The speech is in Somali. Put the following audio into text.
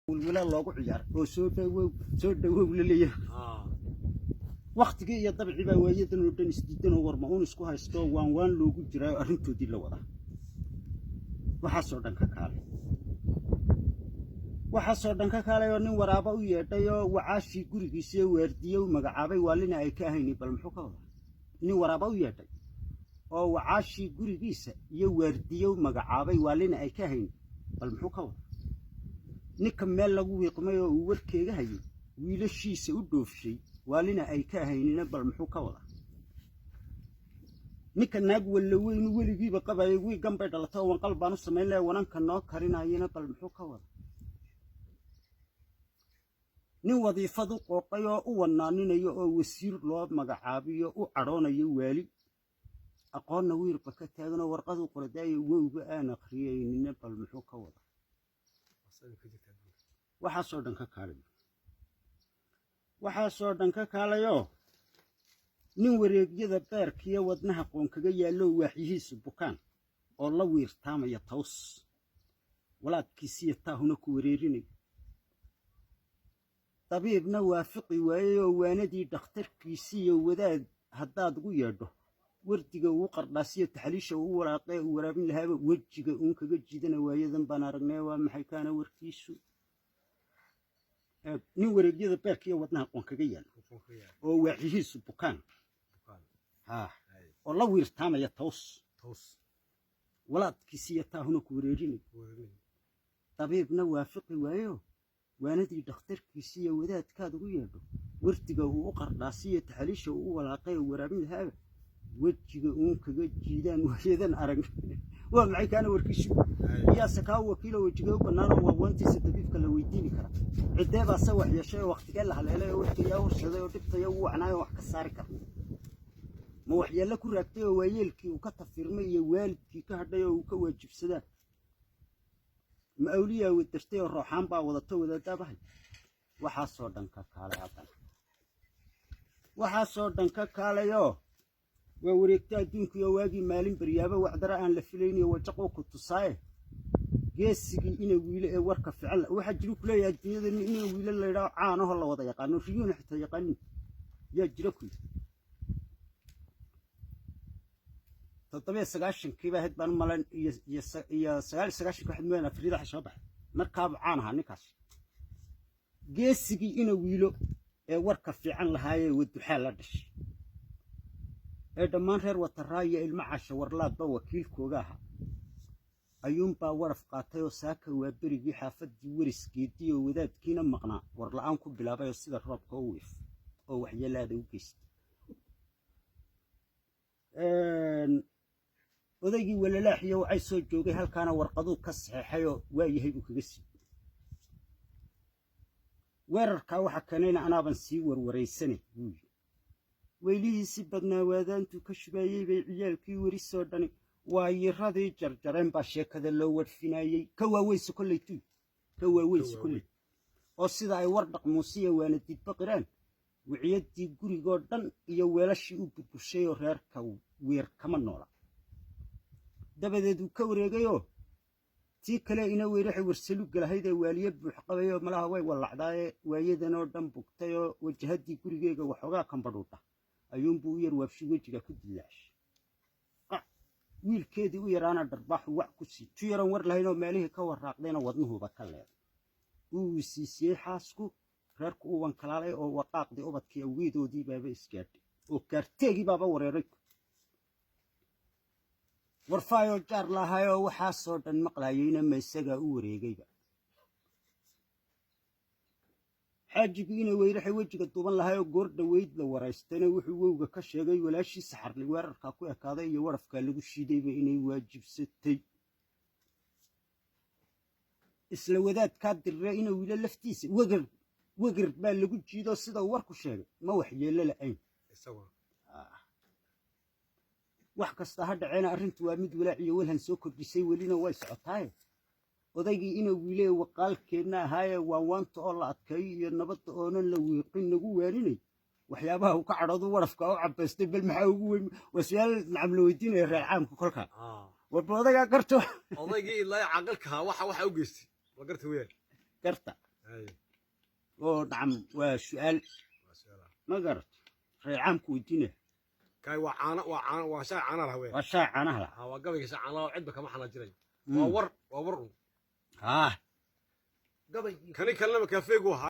ولا الله عيار وسود لليه وقتك يا طبعي بقى وايدن ودن استدن ورمعون اسكو هايستو وان لوgu jiraa arintoodii la wada waxa soo dhan ka kaalay oo nin waraaba u yeedhay oo wacaashi gurigiisa weerdiyo magacaabay waalina ay ka ahayn bal muxuu ka wada nin waraaba u yeedhay oo wacaashi gurigiisa iyo weerdiyo magacaabay waalina ay ka ahayn bal muxuu ka wada ninka meel lagu wiiqmay oo uu warkeega hayay wiilashiisa u dhoofshay waalina ay ka ahaynina bal muxuu ka wada ninka naag walla weyn weligiiba qabay wii gambay dhalato wan qalbaan u sameeyay wananka noo karinayna bal muxuu ka wada nin wadiifadu qooqay oo u wanaaninayo oo wasiir loo magacaabiyo u cadhoonayo waali aqoonna wiirba ka taagan oo warqad u qorday wowga aan akhriyayna bal muxuu ka wada waxa soo dhan ka kaalayo nin wareegyada beerkiyo wadnaha qoon kaga yaalo waaxihiisu bukaan oo la wiirtaamaya toos walaadkiisa taahuna ku wareerinay tabiibna waafiqi waayo waanadii dhakhtarkiisa wadaad hadaad ugu yeedho wardiga uu qardhaasiyo taxliisha uu waraaqay uu waraabin lahaaba wajiga uu kaga jiidana waayadan baan aragnay waa maxay kaana warkiisu nin wareegyada beerkiyo wadnaha qoon kaga yaalo oo waaxihiisu bukaan oo la wiirtaamaya toos walaadkiisa taahuna ku wareerinay tabiibna waafiqi waayo waanadii dhakhtarkiisa wadaadkaad ugu yeedho wardiga uu qardhaasiyo taxliisha uu walaaqay uu waraabin lahaaba wajiga uu kaga jiidaan waayadan arag waa maxay kaana warkiisu yaa sakaa wakiilo wajiga u banaan oo wantiisa tabiibka la weydiin kara cideeba sa wax yeeshay waqtiga la haleelay oo waqtiga uu shaday oo dhibtay uu wacnaayo wax ka saari kara ma wax yalla ku raagtay oo waayeelkii uu ka tafirmay iyo waalidkii ka hadhay oo uu ka waajibsadaa ma awliya u dirtay oo ruuxan baa wadato wadaadabahay waxa soo dhan ka kaalayo waa wareegta adduunka iyo waagi maalin baryaaba wacdara aan la filaynin wajaqo ku tusaaye geesigii inay wiile ee warka ficil waxa jiro ku leeyahay adduunyada inay wiile la yiraahdo caanaho la wada yaqaan riyuuna xitaa yaqaanin yaa jira ku toddoba sagaashan kiiba had baan malan iyo sagaal sagaashan ka xidmeena afriida xasoo bax markaab caanaha ninkaas geesigii inay wiilo ee warka fiican lahaayay waduxaa la dhashay ee dhammaan reer wataraayo ilma casho warlaadba wakiilkooga aha ayuunbaa waraf qaatay oo saaka waa berigii xaafadii warisgeedii oo wadaadkiina maqnaa war la'aan ku bilaabay oo sida roobka u wiif oo waxyeelaada u geystay odaygii walalaaxiyo waxay soo joogay halkaana warqaduu ka saxeexay oo waayahay uu kaga sii weerarkaa waxa keenayna anaaban sii warwaraysanay buuyi weylihiisi badnaa waadaantu ka shubayay bay ciyaalkii wari soo dhani waa yiradii jarjareen baa sheekada loo warfinayay ka waaweysi kolley oo sida ay war dhaqmuusiya waana didba qiraan wiciyadii gurigoo dhan iyo weelashii u burbushay oo reerka weer kama noola dabadeed uu ka wareegayoo tii kale ina weeraxay warsalu galahayd ee waaliye buux qabayoo malaha way walacdaaye waayadan oo dhan bugtay oo wajahadii gurigeega waxoogaa kambadhuudha ayuunbuu u yar waabshi wejiga ku dilaashay wiilkeedii u yaraana dharbaaxu wac ku sii tu yaran war lahayn oo meelihii ka waraaqdayna wadnuhuba ka leeday uu siisiyey xaasku reerku uu wankalaalay oo waqaaqdii ubadkii awgeedoodii baaba isgaadhay oo kaarteegii baaba wareeray warfaayoo jaar lahaayoo waxaasoo dhan maqlaayeyna ma isagaa u wareegayba xaajigii inay weyraxay wejiga duuban lahaayoo goor dhaweyd la waraystayna wuxuu wowga ka sheegay walaashii saxarli weerarkaa ku ekaaday iyo warafkaa lagu shiidayba inay waajibsatay isla wadaadkaa dirre inuu wiilo laftiisa wegar baa lagu jiido sida uu warku sheegay ma waxyeello la'ayn wax kasta ha dhaceena arrintu waa mid walaaciyo walhan soo kordhisay welina way socotaaye odaygii inuu wiile waqaalkeedna ahaaye waanwaanta oo la adkeeyo iyo nabadda oonan la wiiqin nagu waaninay waxyaabaha uu ka cadhoodu warafka u cabaystay bal maxaa ugu weyn waa su'aal nacam la weydiinaya reer caamka kolkaa warba odagaa garto odaygii ilaa caqalka waxa u geystay waa garta weeyaan garta oo dhacam waa su'aal ma garat reecamku weydiina كاي وعانا وشاي عانا الهوين waa shaa caanaha la هو قبل يسا عانا وعد كما حنا جري وور haa قبل كان يكلمك يا فيقو